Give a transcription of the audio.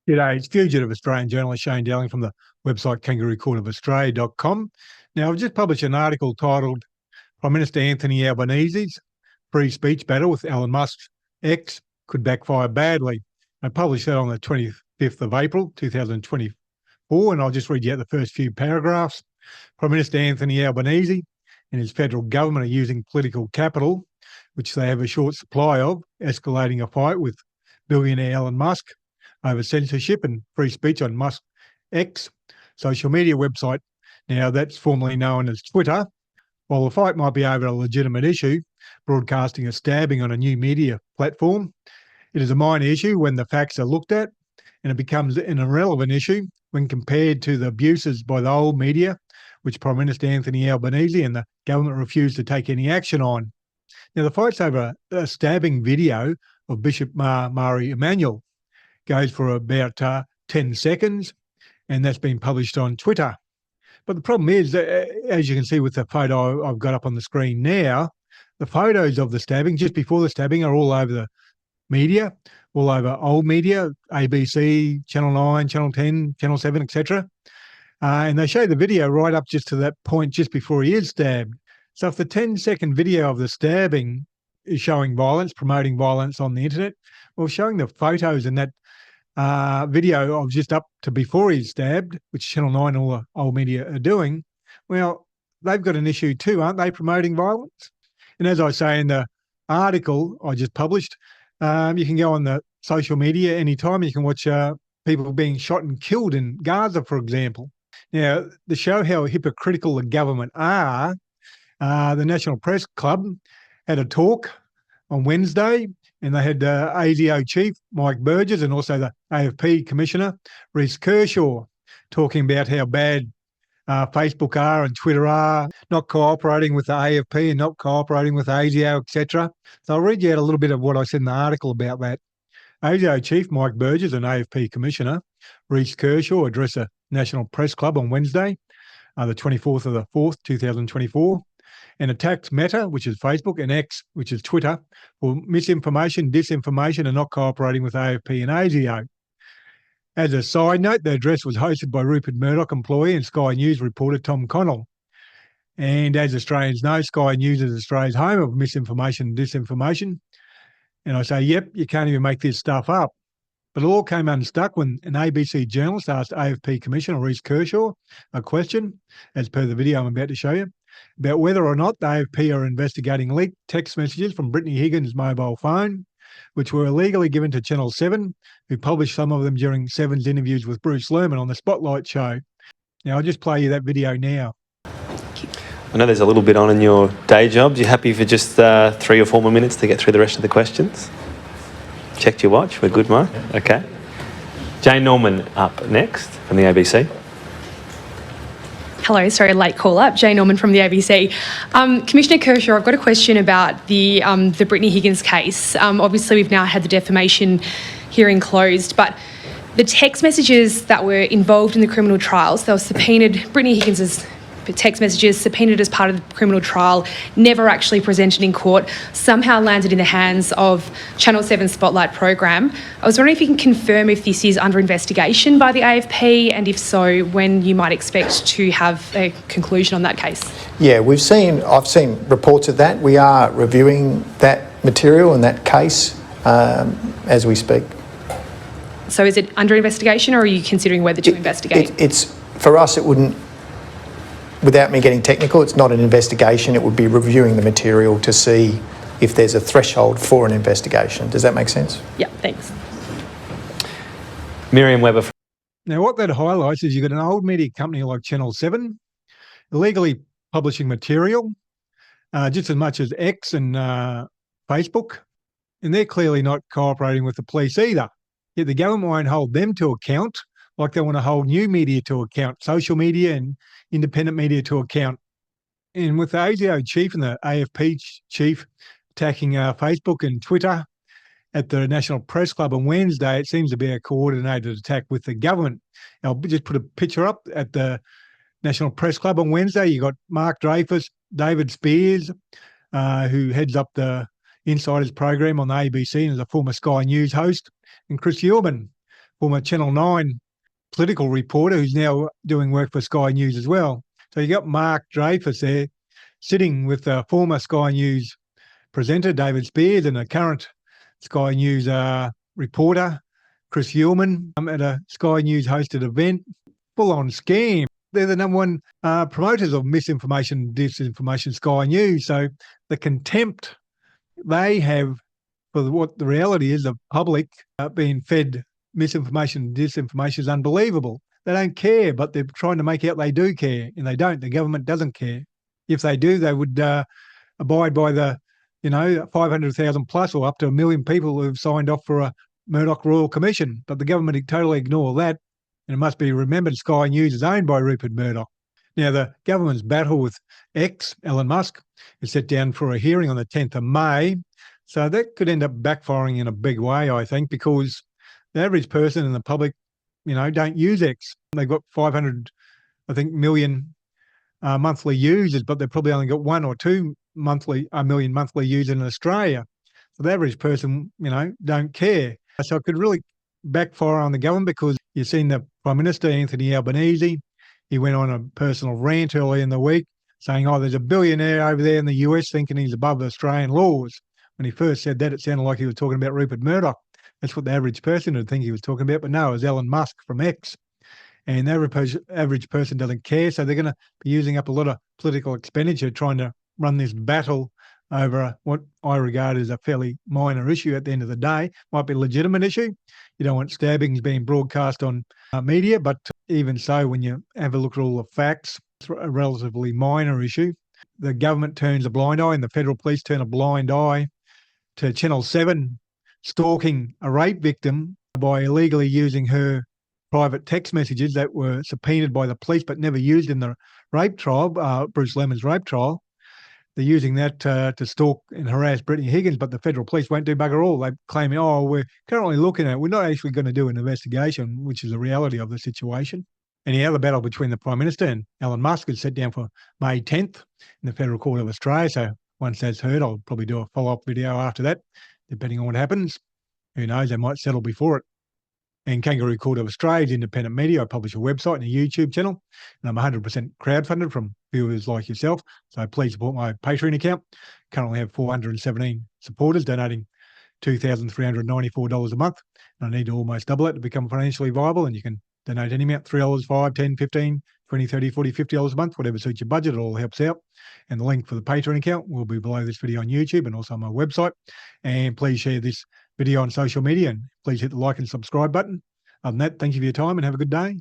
G'day, it's fugitive Australian journalist Shane Dowling from the website kangaroocourtofaustralia.com. Now, I've just published an article titled Prime Minister Anthony Albanese's free speech battle with Elon Musk's X could backfire badly. I published that on the 25th of April, 2024, and I'll just read you out the first few paragraphs. Prime Minister Anthony Albanese and his federal government are using political capital, which they have a short supply of, escalating a fight with billionaire Elon Musk over censorship and free speech on Musk's X social media website. Now, that's formerly known as Twitter. While the fight might be over a legitimate issue, broadcasting a stabbing on a new media platform, it is a minor issue when the facts are looked at, and it becomes an irrelevant issue when compared to the abuses by the old media, which Prime Minister Anthony Albanese and the government refused to take any action on. Now, the fight's over a stabbing video of Bishop Mari Emanuel. Goes for about 10 seconds, and that's been published on Twitter. But the problem is, as you can see with the photo I've got up on the screen now, the photos of the stabbing, just before the stabbing, are all over the media, all over old media, ABC, Channel 9, Channel 10, Channel 7, etc. And they show the video right up just to that point just before he is stabbed. So if the 10-second video of the stabbing is showing violence, promoting violence on the internet, well, showing the photos in that video of just up to before he's stabbed, which Channel 9 and all the old media are doing, well, they've got an issue too, aren't they, promoting violence? And as I say in the article I just published, you can go on the social media anytime. You can watch people being shot and killed in Gaza, for example. Now, to show how hypocritical the government are, the National Press Club had a talk on Wednesday, and they had ASIO chief Mike Burgess and also the AFP commissioner Reece Kershaw talking about how bad Facebook are and Twitter are, not cooperating with the AFP and not cooperating with ASIO, etc. So I'll read you out a little bit of what I said in the article about that. ASIO chief Mike Burgess and AFP commissioner Reece Kershaw addressed the National Press Club on Wednesday, the 24th of the 4th, 2024, and attacked Meta, which is Facebook, and X, which is Twitter, for misinformation, disinformation, and not cooperating with AFP and ASIO. As a side note, the address was hosted by Rupert Murdoch employee and Sky News reporter Tom Connell. And as Australians know, Sky News is Australia's home of misinformation and disinformation. And I say, yep, you can't even make this stuff up. But it all came unstuck when an ABC journalist asked AFP Commissioner Reece Kershaw a question, as per the video I'm about to show you, about whether or not the AFP are investigating leaked text messages from Brittany Higgins' mobile phone, which were illegally given to Channel 7, who published some of them during Seven's interviews with Bruce Lerman on the Spotlight show. Now, I'll just play you that video now. I know there's a little bit on in your day job. You happy for just 3 or 4 more minutes to get through the rest of the questions? Checked your watch. We're good, Mark. Okay. Jane Norman up next from the ABC. Hello, sorry, late call up. Jane Norman from the ABC. Commissioner Kershaw, I've got a question about the Brittany Higgins case. Obviously, we've now had the defamation hearing closed, but the text messages that were involved in the criminal trials, they were subpoenaed, Brittany Higgins's text messages subpoenaed as part of the criminal trial, never actually presented in court, somehow landed in the hands of Channel 7 Spotlight program. I was wondering if you can confirm if this is under investigation by the AFP, and if so, when you might expect to have a conclusion on that case. Yeah, I've seen reports of that. We are reviewing that material and that case as we speak. So is it under investigation, or are you considering whether to investigate? For us, it wouldn't, without me getting technical, it's not an investigation. It would be reviewing the material to see if there's a threshold for an investigation. Does that make sense? Yeah, thanks. Miriam Webber. Now, what that highlights is you've got an old media company like Channel 7 illegally publishing material, just as much as X and Facebook, and they're clearly not cooperating with the police either. Yet the government won't hold them to account like they want to hold new media to account, social media and independent media to account. And with the ASIO chief and the AFP chief attacking Facebook and Twitter at the National Press Club on Wednesday, it seems to be a coordinated attack with the government. I'll just put a picture up at the National Press Club on Wednesday. You got Mark Dreyfus, David Spears, who heads up the Insiders program on the ABC and is a former Sky News host, and Chris Yeoman, former Channel 9 political reporter who's now doing work for Sky News as well. So you got Mark Dreyfus there sitting with the former Sky News presenter, David Spears, and a current Sky News reporter, Chris Uhlmann, at a Sky News hosted event. Full-on scam. They're the number one promoters of misinformation, disinformation, Sky News. So the contempt they have for what the reality is, the public being fed misinformation, disinformation is unbelievable. They don't care, but they're trying to make out they do care, and they don't. The government doesn't care. If they do, they would abide by the, 500,000 plus or up to 1 million people who've signed off for a Murdoch Royal Commission. But the government totally ignore that. And it must be remembered Sky News is owned by Rupert Murdoch. Now, the government's battle with X, Elon Musk, is set down for a hearing on the 10th of May. So that could end up backfiring in a big way, I think, because the average person in the public, don't use X. They've got 500, million monthly users, but they've probably only got 1 or 2 million monthly users in Australia. So the average person, don't care. So it could really backfire on the government, because you've seen the Prime Minister, Anthony Albanese, he went on a personal rant early in the week saying, there's a billionaire over there in the US thinking he's above Australian laws. When he first said that, it sounded like he was talking about Rupert Murdoch. That's what the average person would think he was talking about. But no, it was Elon Musk from X. And the average person doesn't care. So they're going to be using up a lot of political expenditure trying to run this battle over what I regard as a fairly minor issue at the end of the day. Might be a legitimate issue. You don't want stabbings being broadcast on media, but even so, when you have a look at all the facts, it's a relatively minor issue. The government turns a blind eye, and the federal police turn a blind eye to Channel 7 stalking a rape victim by illegally using her private text messages that were subpoenaed by the police but never used in the rape trial, Bruce Lemon's rape trial. They're using that to stalk and harass Brittany Higgins, but the federal police won't do bugger all. They're claiming, we're currently looking at it. We're not actually going to do an investigation, which is the reality of the situation. Anyhow, the battle between the Prime Minister and Elon Musk is set down for May 10th in the Federal Court of Australia. So once that's heard, I'll probably do a follow-up video after that, depending on what happens. Who knows, they might settle before it. And Kangaroo Court of Australia is independent media. I publish a website and a YouTube channel, and I'm 100% crowdfunded from viewers like yourself. So please support my Patreon account. Currently have 417 supporters donating $2,394 a month. And I need to almost double it to become financially viable. And you can donate any amount, $3, $5, $10, $15, $20, $30, $40, $50 a month, whatever suits your budget. It all helps out. And the link for the Patreon account will be below this video on YouTube and also on my website. And please share this video on social media, and please hit the like and subscribe button. Other than that, thank you for your time and have a good day.